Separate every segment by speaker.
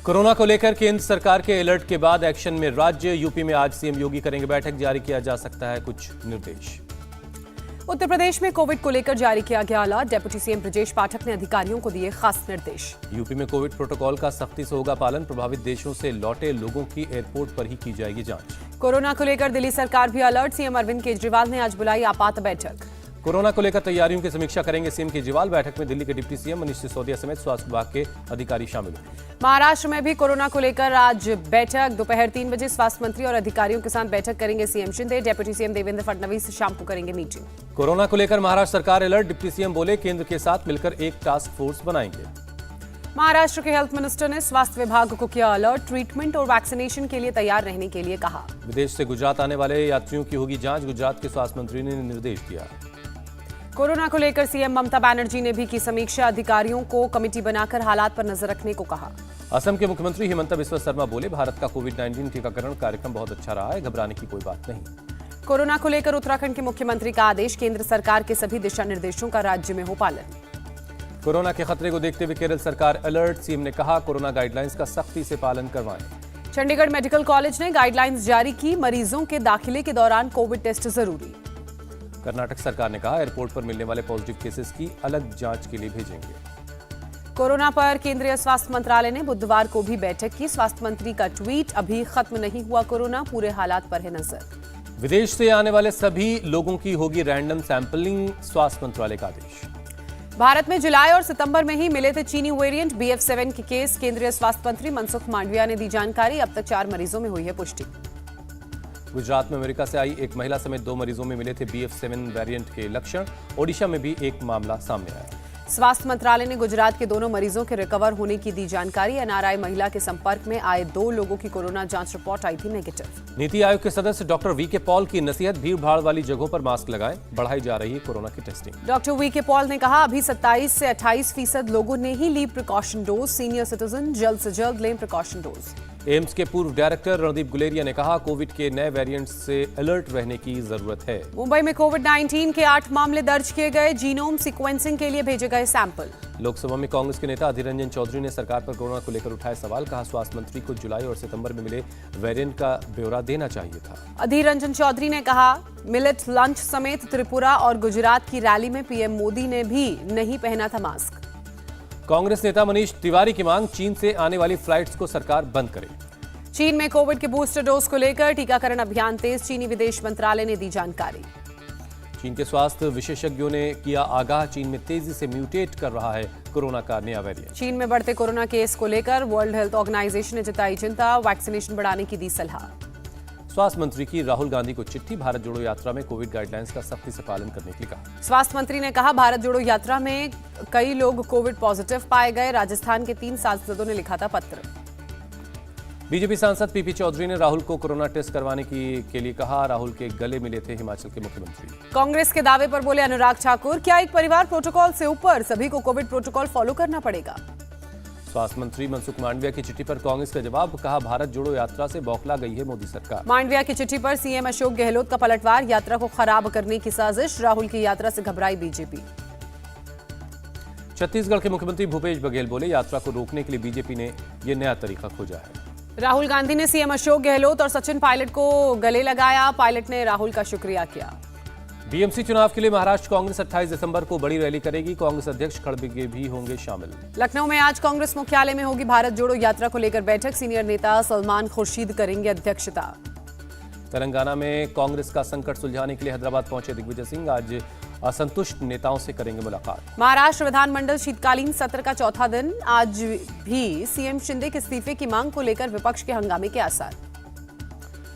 Speaker 1: Corona को लेकर केंद्र सरकार के अलर्ट के बाद एक्शन में राज्य। यूपी में आज सीएम योगी करेंगे बैठक, जारी किया जा सकता है कुछ निर्देश।
Speaker 2: उत्तर प्रदेश में कोविड को लेकर जारी किया गया alert. Deputy CM Brajesh Pathak ने अधिकारियों को दिए खास निर्देश।
Speaker 1: यूपी में कोविड प्रोटोकॉल का सख्ती से होगा पालन। प्रभावित देशों से लौटे लोगों की एयरपोर्ट पर ही की जाएगी जांच।
Speaker 2: कोरोना को लेकर दिल्ली सरकार भी अलर्ट। सीएम अरविंद केजरीवाल ने आज बुलाई आपात बैठक।
Speaker 1: कोरोना को लेकर तैयारियों की समीक्षा करेंगे सीएम केजरीवाल। बैठक में दिल्ली के डिप्टी सीएम मनीष सिसोदिया समेत स्वास्थ्य विभाग के अधिकारी शामिल होंगे।
Speaker 2: महाराष्ट्र में भी कोरोना को लेकर आज बैठक। दोपहर 3 बजे स्वास्थ्य मंत्री और अधिकारियों के साथ बैठक करेंगे CM Shinde. Deputy CM Devendra Fadnavis शाम को करेंगे मीटिंग।
Speaker 1: कोरोना को लेकर महाराष्ट्र सरकार अलर्ट। डिप्टी सीएम बोले केंद्र के साथ मिलकर एक टास्क फोर्स बनाएंगे।
Speaker 2: महाराष्ट्र के हेल्थ मिनिस्टर ने स्वास्थ्य विभाग को किया अलर्ट। ट्रीटमेंट और वैक्सीनेशन के लिए तैयार रहने के लिए कहा।
Speaker 1: विदेश से गुजरात आने वाले यात्रियों की होगी जांच। गुजरात के स्वास्थ्य मंत्री ने निर्देश दिया।
Speaker 2: कोरोना को लेकर सीएम ममता बनर्जी ने भी की समीक्षा। अधिकारियों को कमेटी बनाकर हालात पर नजर रखने को कहा।
Speaker 1: असम के मुख्यमंत्री हिमंता बिस्वा शर्मा बोले भारत का कोविड-19 टीकाकरण कार्यक्रम बहुत अच्छा रहा है, घबराने की कोई बात नहीं।
Speaker 2: कोरोना को लेकर उत्तराखंड के मुख्यमंत्री का आदेश। केंद्र सरकार के सभी दिशा निर्देशों का राज्य में हो पालन।
Speaker 1: कोरोना के खतरे को देखते हुए केरल सरकार अलर्ट। सीएम ने कहा कोरोना गाइडलाइंस का सख्ती से पालन करवाएं।
Speaker 2: चंडीगढ़ मेडिकल कॉलेज ने गाइडलाइंस जारी की। मरीजों के दाखिले के दौरान कोविड टेस्ट जरूरी।
Speaker 1: कर्नाटक सरकार ने कहा एयरपोर्ट पर मिलने वाले पॉजिटिव केसेस की अलग जांच के लिए भेजेंगे।
Speaker 2: कोरोना पर केंद्रीय स्वास्थ्य मंत्रालय ने बुधवार को भी बैठक की। स्वास्थ्य मंत्री का ट्वीट, अभी खत्म नहीं हुआ कोरोना, पूरे हालात पर है नजर।
Speaker 1: विदेश से आने वाले सभी लोगों की होगी रैंडम सैंपलिंग, स्वास्थ्य मंत्रालय का आदेश।
Speaker 2: भारत में जुलाई और सितंबर में ही मिले थे चीनी वेरिएंट BF7 के केस। केंद्रीय स्वास्थ्य मंत्री मनसुख मांडविया ने दी जानकारी। अब तक 4 मरीजों में हुई है पुष्टि।
Speaker 1: गुजरात में अमेरिका से आई एक महिला समेत 2 मरीजों में मिले थे BF7 वेरिएंट के लक्षण। ओडिशा में भी एक मामला सामने आया।
Speaker 2: स्वास्थ्य मंत्रालय ने गुजरात के दोनों मरीजों के रिकवर होने की दी जानकारी। NRI महिला के संपर्क में आए 2 लोगों की कोरोना जांच रिपोर्ट आई थी नेगेटिव।
Speaker 1: नीति आयोग के सदस्य डॉक्टर VK पॉल की नसीहत, भीड़ भाड़ वाली जगहों पर मास्क लगाएं, बढ़ाई जा रही है कोरोना की टेस्टिंग।
Speaker 2: डॉक्टर VK पॉल ने कहा अभी 27 से 28% लोगों ने ही ली प्रिकॉशन डोज। सीनियर सिटीजन जल्द से जल्द लें प्रिकॉशन डोज।
Speaker 1: एम्स के पूर्व डायरेक्टर रणदीप गुलेरिया ने कहा कोविड के नए वेरिएंट्स से अलर्ट रहने की जरूरत है।
Speaker 2: मुंबई में कोविड-19 के 8 मामले दर्ज किए गए। जीनोम सीक्वेंसिंग के लिए भेजे गए सैंपल।
Speaker 1: लोकसभा में कांग्रेस के नेता अधीर रंजन चौधरी ने सरकार पर कोरोना को लेकर उठाए सवाल। कहा स्वास्थ्य मंत्री को जुलाई और सितंबर में मिले वेरिएंट का ब्यौरा देना चाहिए था।
Speaker 2: अधीर रंजन चौधरी ने कहा मिलेट लंच समेत त्रिपुरा और गुजरात की रैली में पीएम मोदी ने भी नहीं पहना था मास्क।
Speaker 1: कांग्रेस नेता मनीष तिवारी की मांग, चीन से आने वाली फ्लाइट्स को सरकार बंद करे।
Speaker 2: चीन में कोविड के बूस्टर डोज को लेकर टीकाकरण अभियान तेज। चीनी विदेश मंत्रालय ने दी जानकारी।
Speaker 1: चीन के स्वास्थ्य विशेषज्ञों ने किया आगाह, चीन में तेजी से म्यूटेट कर रहा है कोरोना का नया वेरिएंट।
Speaker 2: चीन में बढ़ते कोरोना केस को लेकर वर्ल्ड हेल्थ ऑर्गेनाइजेशन ने जताई चिंता। वैक्सीनेशन बढ़ाने की दी सलाह।
Speaker 1: स्वास्थ्य मंत्री की राहुल गांधी को चिट्ठी, भारत जोड़ो यात्रा में कोविड गाइडलाइंस का सख्ती से पालन करने के लिए कहा।
Speaker 2: स्वास्थ्य मंत्री ने कहा भारत जोड़ो यात्रा में कई लोग कोविड पॉजिटिव पाए गए। राजस्थान के 3 सांसदों ने लिखा था पत्र।
Speaker 1: बीजेपी सांसद पीपी चौधरी ने राहुल को कोरोना टेस्ट करवाने के लिए कहा। राहुल के गले मिले थे हिमाचल के मुख्यमंत्री।
Speaker 2: कांग्रेस के दावे पर बोले अनुराग ठाकुर, क्या एक परिवार प्रोटोकॉल से ऊपर? सभी को कोविड प्रोटोकॉल फॉलो करना पड़ेगा।
Speaker 1: स्वास्थ्य मंत्री मनसुख मांडविया की चिट्ठी पर कांग्रेस का जवाब, कहा भारत जोड़ो यात्रा से बौखला गई है मोदी सरकार।
Speaker 2: मांडविया की चिट्ठी पर सीएम अशोक गहलोत का पलटवार, यात्रा को खराब करने की साजिश। राहुल की यात्रा से घबराई बीजेपी।
Speaker 1: छत्तीसगढ़ के मुख्यमंत्री भूपेश बघेल बोले यात्रा को रोकने के लिए बीजेपी ने यह नया तरीका खोजा है।
Speaker 2: राहुल गांधी ने सीएम अशोक गहलोत और सचिन पायलट को गले लगाया। पायलट ने राहुल का शुक्रिया किया।
Speaker 1: बीएमसी चुनाव के लिए महाराष्ट्र कांग्रेस 28 दिसंबर को बड़ी रैली करेगी। कांग्रेस अध्यक्ष खड़गे भी होंगे शामिल।
Speaker 2: लखनऊ में आज कांग्रेस मुख्यालय में होगी भारत जोड़ो यात्रा को लेकर बैठक। सीनियर नेता सलमान खुर्शीद करेंगे अध्यक्षता।
Speaker 1: तेलंगाना में कांग्रेस का संकट सुलझाने के लिए हैदराबाद पहुंचे दिग्विजय सिंह, आज असंतुष्ट नेताओं से करेंगे मुलाकात।
Speaker 2: महाराष्ट्र विधानमंडल शीतकालीन सत्र का चौथा दिन। आज भी सीएम शिंदे के इस्तीफे की मांग को लेकर विपक्ष के हंगामे के आसार।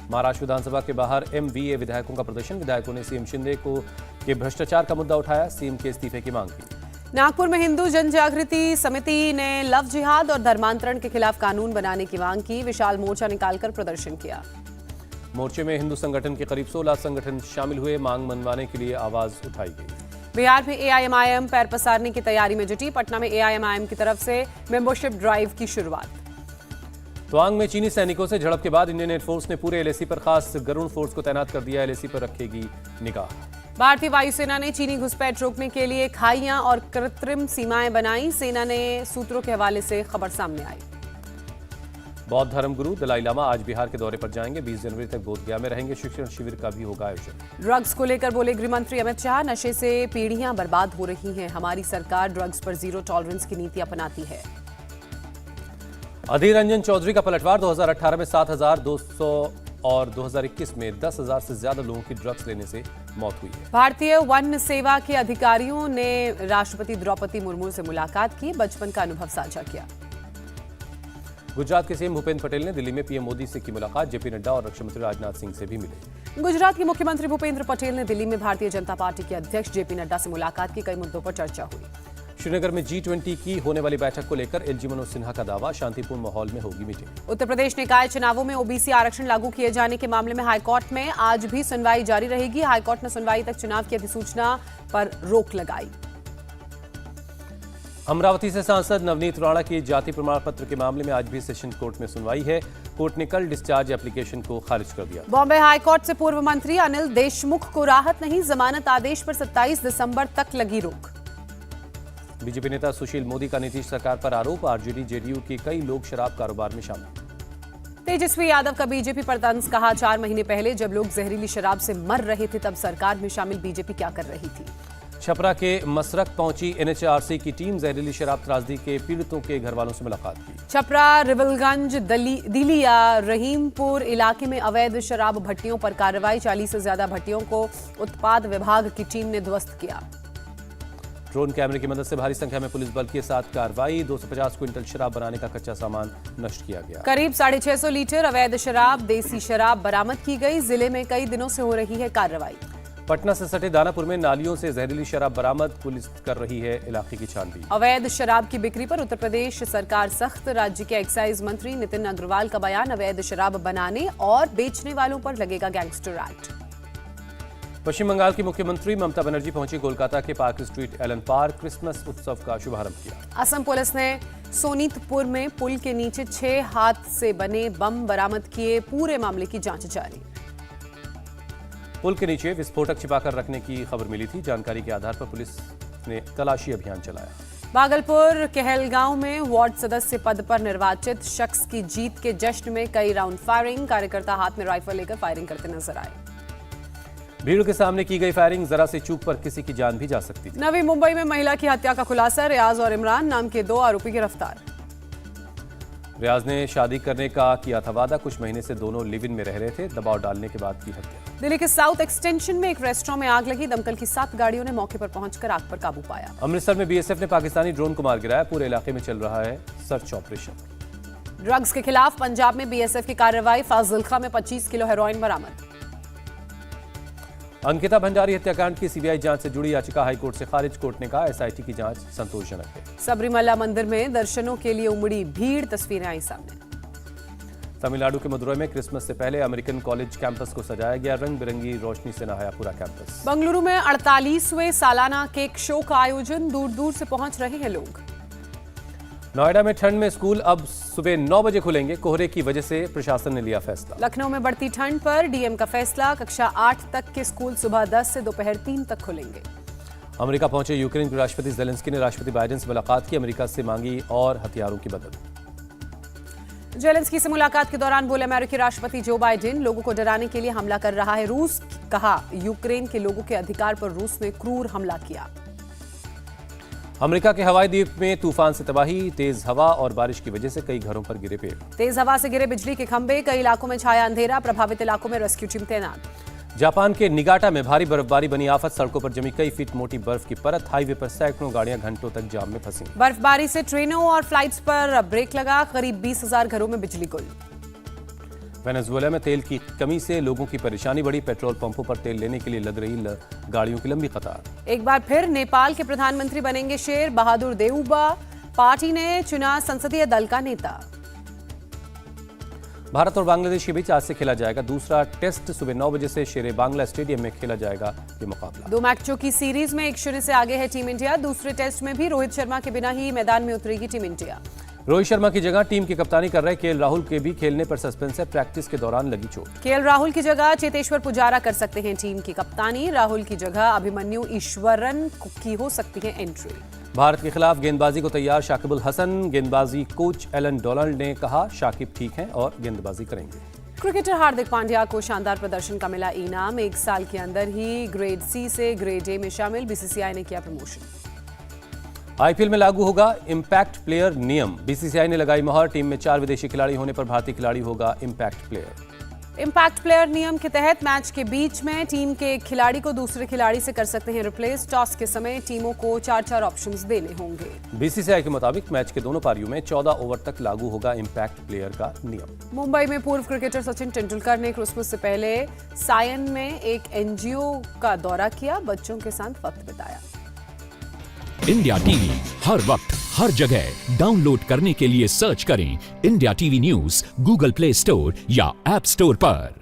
Speaker 1: महाराष्ट्र विधानसभा के बाहर MVA विधायकों का प्रदर्शन। विधायकों ने सीएम शिंदे के भ्रष्टाचार का मुद्दा उठाया, सीएम के इस्तीफे की मांग की।
Speaker 2: नागपुर में हिंदू जन जागृति समिति ने लव जिहाद और धर्मांतरण के खिलाफ कानून बनाने की मांग की। विशाल मोर्चा निकालकर प्रदर्शन किया।
Speaker 1: मोर्चे में हिंदू संगठन के करीब 16 संगठन शामिल हुए। मांग मनवाने के लिए आवाज उठाई गई।
Speaker 2: बिहार में AIMIM पैर पसारने की तैयारी में जुटी। पटना में AIMIM की तरफ से मेंबरशिप ड्राइव की शुरुआत।
Speaker 1: तवांग में चीनी सैनिकों से झड़प के बाद इंडियन एयरफोर्स ने पूरे LAC पर खास गरुड़ फोर्स को तैनात कर दिया। LAC पर रखेगी निगाह।
Speaker 2: भारतीय वायुसेना ने चीनी घुसपैठ रोकने के लिए खाइयां और कृत्रिम सीमाएं बनाई। सेना ने सूत्रों के हवाले से खबर सामने आई।
Speaker 1: बौद्ध धर्मगुरु दलाई लामा आज बिहार के दौरे पर जाएंगे। 20 जनवरी तक बोधगया में रहेंगे। शिक्षण शिविर का भी होगा आयोजन।
Speaker 2: ड्रग्स को लेकर बोले गृह मंत्री अमित शाह, नशे से पीढ़ियां बर्बाद हो रही हैं। हमारी सरकार ड्रग्स पर जीरो टॉलरेंस की नीति अपनाती है।
Speaker 1: अधीर रंजन चौधरी का पलटवार। 2018 में 7,200 और 2021 में 10,000 से ज्यादा लोगों की ड्रग्स लेने से मौत हुई है।
Speaker 2: भारतीय वन सेवा के अधिकारियों ने राष्ट्रपति द्रौपदी मुर्मू से मुलाकात की, बचपन का अनुभव साझा किया।
Speaker 1: गुजरात के सीएम भूपेंद्र पटेल ने दिल्ली में पीएम मोदी से की मुलाकात। जेपी नड्डा और रक्षा मंत्री राजनाथ सिंह से भी मिले।
Speaker 2: गुजरात के मुख्यमंत्री भूपेंद्र पटेल ने दिल्ली में भारतीय जनता पार्टी के अध्यक्ष जेपी नड्डा से मुलाकात की। कई मुद्दों पर चर्चा हुई।
Speaker 1: श्रीनगर में G20 की होने वाली बैठक को लेकर एलजी मनोज सिन्हा का दावा, शांतिपूर्ण माहौल में होगी मीटिंग।
Speaker 2: उत्तर प्रदेश निकाय चुनावों में ओबीसी आरक्षण लागू किए जाने के मामले में हाईकोर्ट में आज भी सुनवाई जारी रहेगी। हाईकोर्ट ने सुनवाई तक चुनाव की अधिसूचना पर रोक लगाई।
Speaker 1: अमरावती से सांसद नवनीत राणा की जाति प्रमाण पत्र के मामले में आज भी सेशन कोर्ट में सुनवाई है। कोर्ट ने कल डिस्चार्ज एप्लीकेशन को खारिज कर दिया।
Speaker 2: बॉम्बे हाईकोर्ट से पूर्व मंत्री अनिल देशमुख को राहत नहीं, जमानत आदेश पर 27 दिसंबर तक लगी रोक।
Speaker 1: बीजेपी नेता सुशील मोदी का नीतीश सरकार पर आरोप, आरजेडी जेडीयू के कई लोग शराब कारोबार में शामिल।
Speaker 2: तेजस्वी यादव का बीजेपी पर तंज, कहा 4 महीने पहले जब लोग जहरीली शराब से मर रहे थे तब सरकार में शामिल बीजेपी क्या कर रही थी।
Speaker 1: छपरा के मसरक पहुंची एनएचआरसी की टीम, जहरीली शराब त्रासदी के पीड़ितों के घर वालों से मुलाकात की।
Speaker 2: छपरा, रिवलगंज, दिलिया, रहीमपुर इलाके में अवैध शराब भट्टियों पर कार्रवाई। 40 से ज्यादा भट्टियों को उत्पाद विभाग की टीम ने ध्वस्त किया।
Speaker 1: ड्रोन कैमरे की मदद से भारी संख्या में पुलिस बल के साथ कार्रवाई। 250 क्विंटल शराब बनाने का कच्चा सामान नष्ट किया गया।
Speaker 2: करीब 650 लीटर अवैध शराब, देसी शराब बरामद की गई। जिले में कई दिनों से हो रही है कार्रवाई।
Speaker 1: पटना से सटे दानापुर में नालियों से जहरीली शराब बरामद, पुलिस कर रही है इलाके की छानबीन।
Speaker 2: अवैध शराब की बिक्री पर उत्तर प्रदेश सरकार सख्त, राज्य के एक्साइज मंत्री नितिन अग्रवाल का बयान, अवैध शराब बनाने और बेचने वालों पर लगेगा गैंगस्टर एक्ट।
Speaker 1: पश्चिम बंगाल की मुख्यमंत्री ममता बनर्जी पहुंची कोलकाता के Park Street Allen Park, Christmas उत्सव का शुभारंभ किया।
Speaker 2: असम पुलिस ने सोनीतपुर में पुल के नीचे 6 हाथ से बने बम बरामद किए, पूरे मामले की जांच जारी।
Speaker 1: पुल के नीचे विस्फोटक छिपाकर रखने की खबर मिली थी। जानकारी के आधार पर पुलिस ने तलाशी अभियान चलाया।
Speaker 2: भागलपुर कहलगांव में वार्ड सदस्य पद पर निर्वाचित शख्स की जीत के जश्न में कई राउंड फायरिंग, कार्यकर्ता हाथ में राइफल लेकर फायरिंग करते नजर आए।
Speaker 1: भीड़ के सामने की गई फायरिंग, जरा से चूक पर किसी की जान भी जा सकती थी।
Speaker 2: नवी मुंबई में महिला की हत्या का खुलासा, रियाज और इमरान नाम के 2 आरोपी गिरफ्तार।
Speaker 1: रियाज ने शादी करने का किया था वादा, कुछ महीने से दोनों लिव इन में रह रहे थे, दबाव डालने के बाद की हत्या।
Speaker 2: दिल्ली के साउथ एक्सटेंशन में एक रेस्टोरेंट में आग लगी, दमकल की 7 गाड़ियों ने मौके पर पहुंचकर आग पर काबू पाया।
Speaker 1: अमृतसर में बीएसएफ ने पाकिस्तानी ड्रोन को मार गिराया, पूरे इलाके में चल रहा है सर्च ऑपरेशन।
Speaker 2: ड्रग्स के खिलाफ पंजाब में बीएसएफ की कार्रवाई, फाजिल्का में 25 किलो हेरोइन बरामद।
Speaker 1: अंकिता भंडारी हत्याकांड की सीबीआई जांच से जुड़ी याचिका हाईकोर्ट से खारिज, कोर्ट ने कहा एसआईटी की जांच संतोषजनक है।
Speaker 2: सबरीमला मंदिर में दर्शनों के लिए उमड़ी भीड़, तस्वीरें आई सामने।
Speaker 1: तमिलनाडु के मदुरई में क्रिसमस से पहले अमेरिकन कॉलेज कैंपस को सजाया गया, रंग बिरंगी रोशनी से नहाया पूरा कैंपस।
Speaker 2: बंगलुरु में 48वें सालाना केक शो का आयोजन, दूर दूर से पहुंच रहे हैं लोग।
Speaker 1: नोएडा में ठंड में स्कूल अब सुबह 9 बजे खुलेंगे, कोहरे की वजह से प्रशासन ने लिया फैसला।
Speaker 2: लखनऊ में बढ़ती ठंड पर डीएम का फैसला, कक्षा 8 तक के स्कूल सुबह 10 से दोपहर 3 तक खुलेंगे।
Speaker 1: अमेरिका पहुंचे यूक्रेन के राष्ट्रपति जेलेंस्की ने राष्ट्रपति बाइडेन से मुलाकात की, अमेरिका से मांगी और हथियारों की मदद।
Speaker 2: जेलेंस्की से मुलाकात के दौरान बोले अमेरिकी राष्ट्रपति जो बाइडेन, लोगों को डराने के लिए हमला कर रहा है रूस, कहा यूक्रेन के लोगों के अधिकार पर रूस ने क्रूर हमला किया।
Speaker 1: अमेरिका के हवाई द्वीप में तूफान से तबाही, तेज हवा और बारिश की वजह से कई घरों पर गिरे पेड़।
Speaker 2: तेज हवा से गिरे बिजली के खंभे, कई इलाकों में छाया अंधेरा, प्रभावित इलाकों में रेस्क्यू टीम तैनात।
Speaker 1: जापान के निगाटा में भारी बर्फबारी बनी आफत, सड़कों पर जमी कई फीट मोटी बर्फ की परत, हाईवे पर सैकड़ों गाड़ियां घंटों तक जाम में फंसी।
Speaker 2: बर्फबारी से ट्रेनों और फ्लाइट्स पर ब्रेक लगा, करीब 20,000 घरों में बिजली गुल।
Speaker 1: वेनेजुएला में तेल की कमी से लोगों की परेशानी बढ़ी, पेट्रोल पंपों पर तेल लेने के लिए लग रही गाड़ियों की लंबी कतार।
Speaker 2: एक बार फिर नेपाल के प्रधानमंत्री बनेंगे शेर बहादुर देउबा, पार्टी ने चुना संसदीय दल का नेता। भारत और बांग्लादेश के बीच आज से खेला जाएगा दूसरा टेस्ट, सुबह 9 बजे से शेरे बांग्ला स्टेडियम में खेला जाएगा ये मुकाबला। 2 मैचों की सीरीज में 1-0 से आगे है टीम इंडिया। दूसरे टेस्ट में भी रोहित शर्मा के बिना ही मैदान में उतरेगी टीम इंडिया। रोहित शर्मा की जगह टीम की कप्तानी कर रहे केएल राहुल के भी खेलने पर सस्पेंस है, प्रैक्टिस के दौरान लगी चोट। केएल राहुल की जगह चेतेश्वर पुजारा कर सकते हैं टीम की कप्तानी, राहुल की जगह अभिमन्यु ईश्वरन की हो सकती है एंट्री।
Speaker 1: भारत के खिलाफ गेंदबाजी को तैयार शाकिब अल हसन। गेंदबाजी कोच एलन डोनाल्ड ने कहा शाकिब ठीक हैं और गेंदबाजी करेंगे।
Speaker 2: क्रिकेटर हार्दिक पांड्या को शानदार प्रदर्शन का मिला इनाम। 1 साल के अंदर ही ग्रेड सी से ग्रेड ए में शामिल। बीसीसीआई ने किया प्रमोशन।
Speaker 1: आईपीएल में लागू होगा इम्पैक्ट प्लेयर नियम। बीसीसीआई ने लगाई मोहर। टीम में 4 विदेशी खिलाड़ी होने पर भारतीय खिलाड़ी होगा इम्पैक्ट प्लेयर।
Speaker 2: इम्पैक्ट प्लेयर नियम के तहत मैच के बीच में टीम के एक खिलाड़ी को दूसरे खिलाड़ी से कर सकते हैं रिप्लेस। टॉस के समय टीमों को 4-4 ऑप्शंस देने होंगे।
Speaker 1: बीसीसीआई के मुताबिक मैच के दोनों पारियों में 14 ओवर तक लागू होगा इम्पैक्ट प्लेयर का नियम।
Speaker 2: मुंबई में पूर्व क्रिकेटर सचिन तेंदुलकर ने क्रिसमस से पहले सायन में एक एनजीओ का दौरा किया। बच्चों के साथ वक्त बिताया।
Speaker 3: इंडिया टीवी हर वक्त हर जगह डाउनलोड करने के लिए सर्च करें India TV news Google play store या ऐप स्टोर पर।